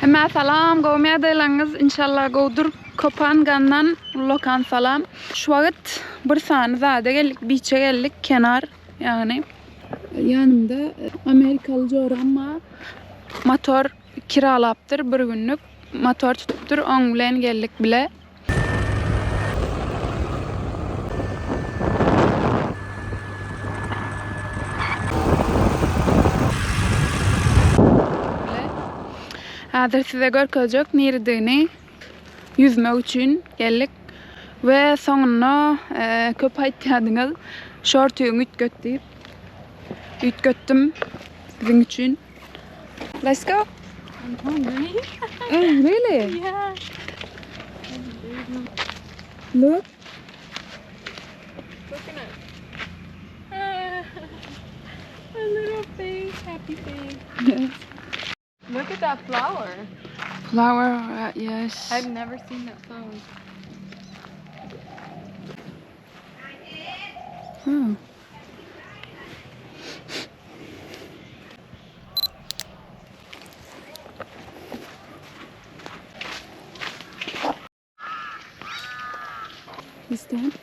Hemen salam, gowmaya daylanız inşallah gowdur Kopangandan lokan salam. Şu vakit bir sani zade geldik, beach'e geldik, kenar yani. Yanımda Amerikaly Joram motor kiralaptır, bir günlük motor tutuptur, on bilen geldik bile. Hazır size görkezecek nerediğini yüzme için geldik ve sonuna köp ihtiyacınız şortuyun ütgöttüm sizin için. Let's go. I'm hungry. Oh, really? Yeah. Look. Coconut. A little face, happy face. Yes. Look at that flower. Flower, yes. I've never seen that flower. Oh. Is that?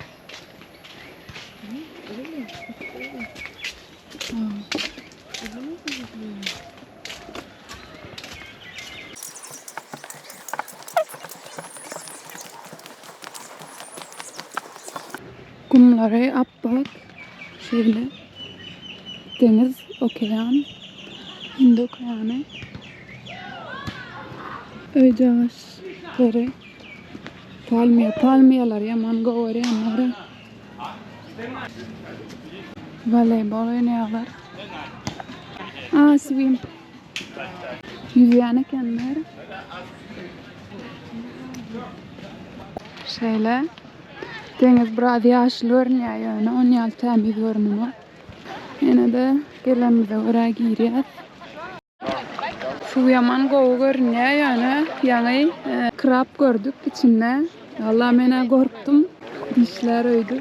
Oh. Kumları appak şöyle deniz, okyan, Hindu okyanı, öyle ağaçları, palmiyeler yaman govar yanlara, voleybol oynuyorlar. Swim, yüzüyen kendiler, şöyle. Deniz biraz yaşlı görünüyor yani, on yıl temiz görünüyor. Yine de gelemize oraya giriyoruz. Su yaman koyu görünüyor yani, yani krab gördük içinde. Vallahi ben korktum, dişler öydü.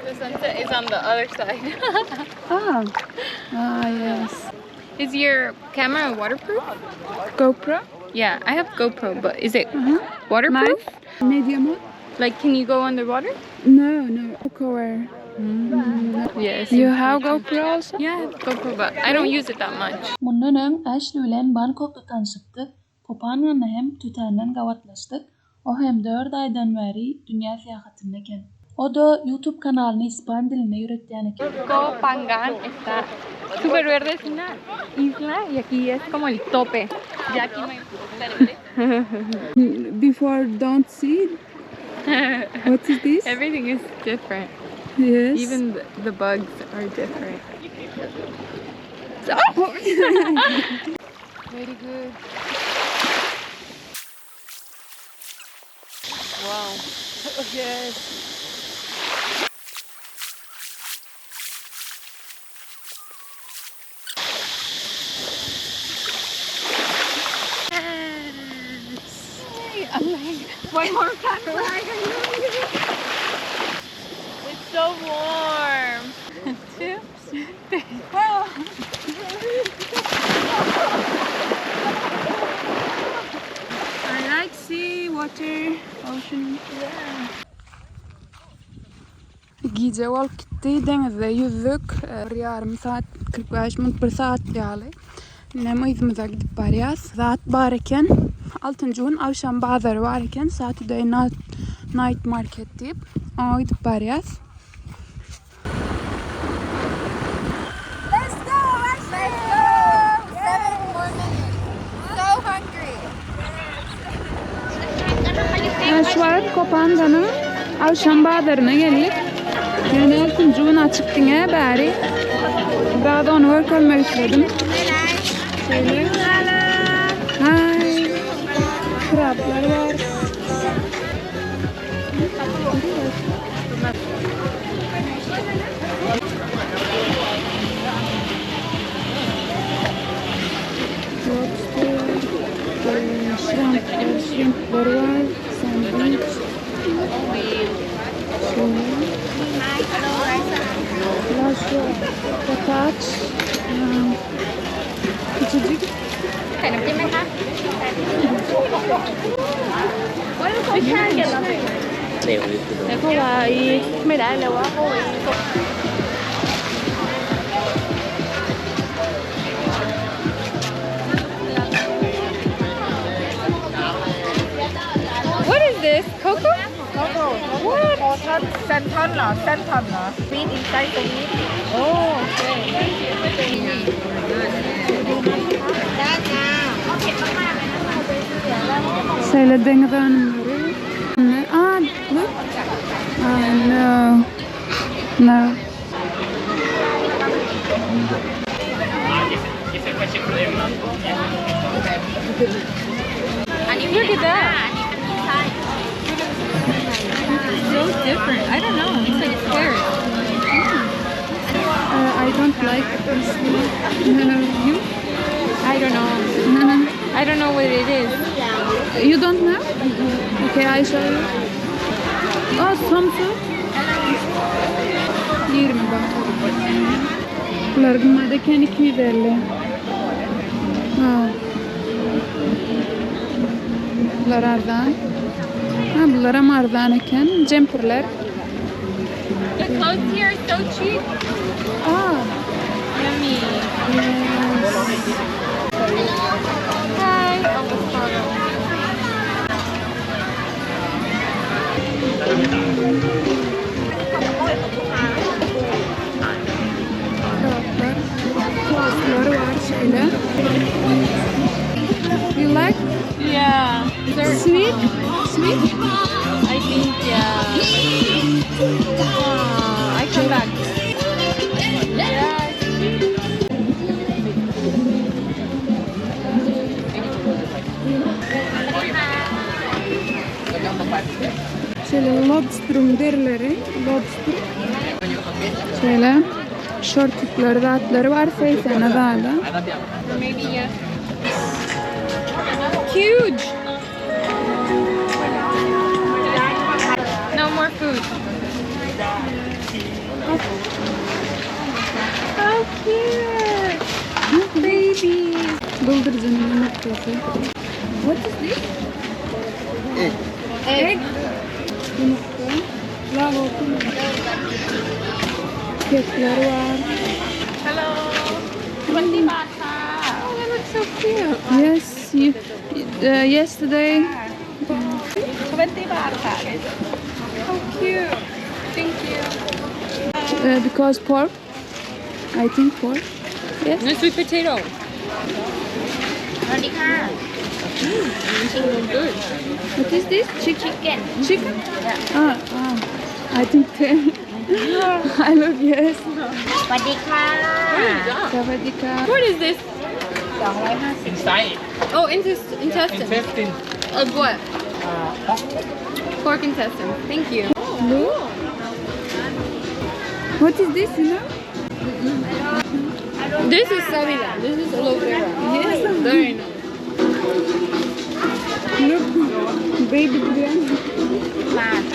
The sunset is on the other side. Yes. Is your camera waterproof? GoPro? Yeah, I have GoPro, but is it waterproof? Nice. Medium. Like, can you go underwater? No. Cover. Yes. You have GoPro also? Yeah, I have GoPro, but I don't use it that much. Bundan öň Ashley bilen Bangkokda tanışypdyk. Koh Phangan'da hem tütänden gawatlaşdyk. O hem 4 aýdan bäri dünýä seýahatynda eken. O da YouTube kanalyny ispan diline ýöretýän eken. Koh Phangan está súper verde, es una isla y aquí es como el tope. Ya aquí no hay Before don't see. What is this? Everything is different. Yes. Even the bugs are different. Very good. Wow. Yes. I'm like, one more time. It's so warm. 2, 3. I like sea, water, ocean. Gece olup gitti, denizde yüzdük. Yarım saat, 45 minut, 1 saat yani. Neme izimize gidip barıyaz. Saat barken, 6. gün Agşam bazary barken, Saturday night market deyip, ona gidip barıyaz. Let's go! 7 more minutes. So hungry. Şu an Koh Phangan'ın Agşam bazaryna geldik. Yani 6. gün açıktığına beri. Daha da onu görmek istedim. Şöyle. Hay. Krablar var. Shrimpler var. Sandwich. Potaç. Küçücük. ส่น้ำจิ้มไหมคะไม่ใช่เดี๋ยวเราแล้วก็ไว้ไม่ได้แล้วว่าเขาไว้ What is this? Cocoa? What? Senton เหรอ Senton เหรอ Meat inside the meat Oh, okay. ได้จ้าเอาเผ็ดมากๆเลยนะคะ Şöyle deniz hanımları. Aa, look. No. No. Look at that. It's so different. I don't know. It's like carrot. I don't like this. You? I don't know. I don't know what it is. You don't know? Okay, I show you. Oh, somsu. 20 bak. Bunlar gımmadayken 250. Ha. Bunlar ardan. Ha, bunlar ama ardan eken. Jumperler. The clothes here are so cheap. Aa. Yummy. Yes. Hi. Almost photo. Klasları var şöyle. You like? Yeah. Sweet? Sweet? I think, yeah. I come back. Şöyle lobster'ın derileri. Lobster. Şöyle şortlıkları da atları var. 80 adada. Or maybe, yeah. Huge! No more food. How cute! Babies! Bıldırcının yumurtası. What is this? Egg. Yumurta. Lava. Kekler var. Hello! 20 bahtค่ะ. Oh, that looks so cute. Yes. Yesterday. 20 บาทค่ะ How cute. Thank you. Because pork. I think pork. Yes. No sweet potato. สวัสดีค่ะ Good. What is this? Chicken Chicken? I think I look yes. สวัสดีค่ะ Savadika. What is this? 250 Inside Oh, intestine. intestine. Of what? Pork intestine. Thank you. Look. What is this? You know? This is savila. This is aloe vera. Yes. Very nice. Look. Baby biryani. บาท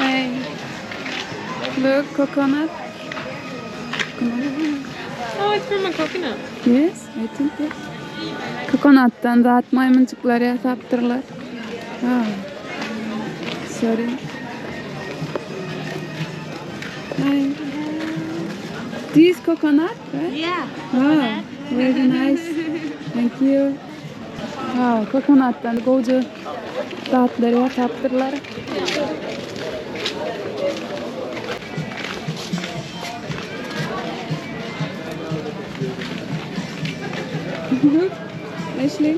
Hey. Look, coconut. Oh, it's from a coconut. Yes, I think yes. Kokonattan zaten maymuncuklar ya saptırlar. Sorry. Hi. This coconut, right? Yeah Wow, very nice. Thank you. Kokonattan koca tatları ya saptırlar. Ashley.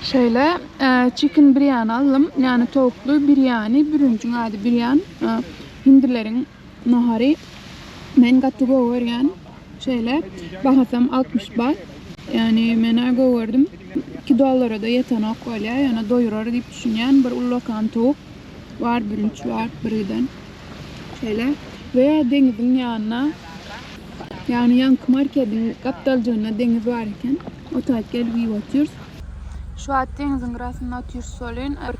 Şöyle chicken biryani aldım. Yani tavuklu biryani. Bürüncün adı biryani. Hindilerin nahari. Men gatı goğurgan. Şöyle bahasam 60 baht. Yani mena goğurdum. $2 da yeten ok öyle. Yani doyurur deyip düşünen bir ullokan tavuk var, bürünç var birden. Şöyle Ve denizin yanına, yani yankı marketin kaptalcığına deniz varken o taraf gelip iyi oturuyoruz. Şu an denizin arasında oturuyoruz solun. Bir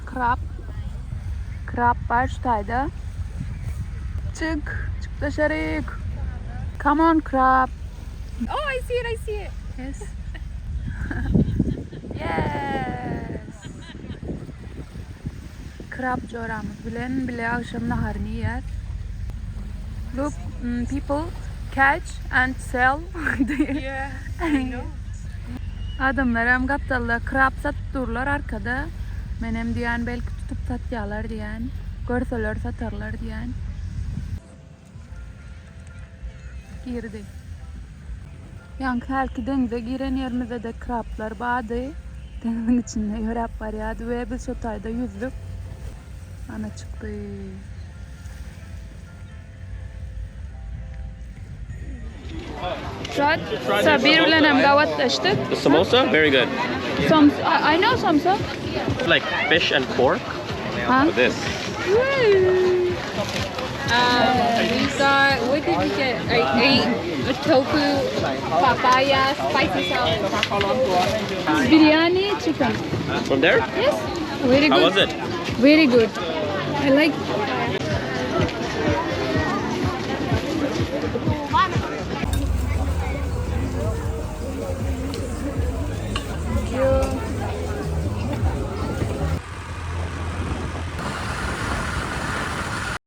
krab var şu tayda. Çık dışarı. Come on crab. Oh, I see it. Yes. Yes. Krab Joramız bilen bile akşam naharını yer. Look, people catch and sell. Yeah, I know. Adamlar hem kaptalda krab satıp dururlar arkada. Menem diyen belki tutup satyalar diyen. Görseler satarlar diyen. Girdi. Yani belki denize giren yerimize de krablar bağdı. Denizin içinde yorap var ya. Ve biz şu tayda yüzdük. Ana çıktı. Sabir ulan hem gavatlaştık. The samosa, very good. I know samsa. Like fish and pork. Huh? With this. We got, what did we get? I ate a tofu, papaya, spicy salad. Biryani chicken. From there? Yes. Very How good. was it? Very good. I like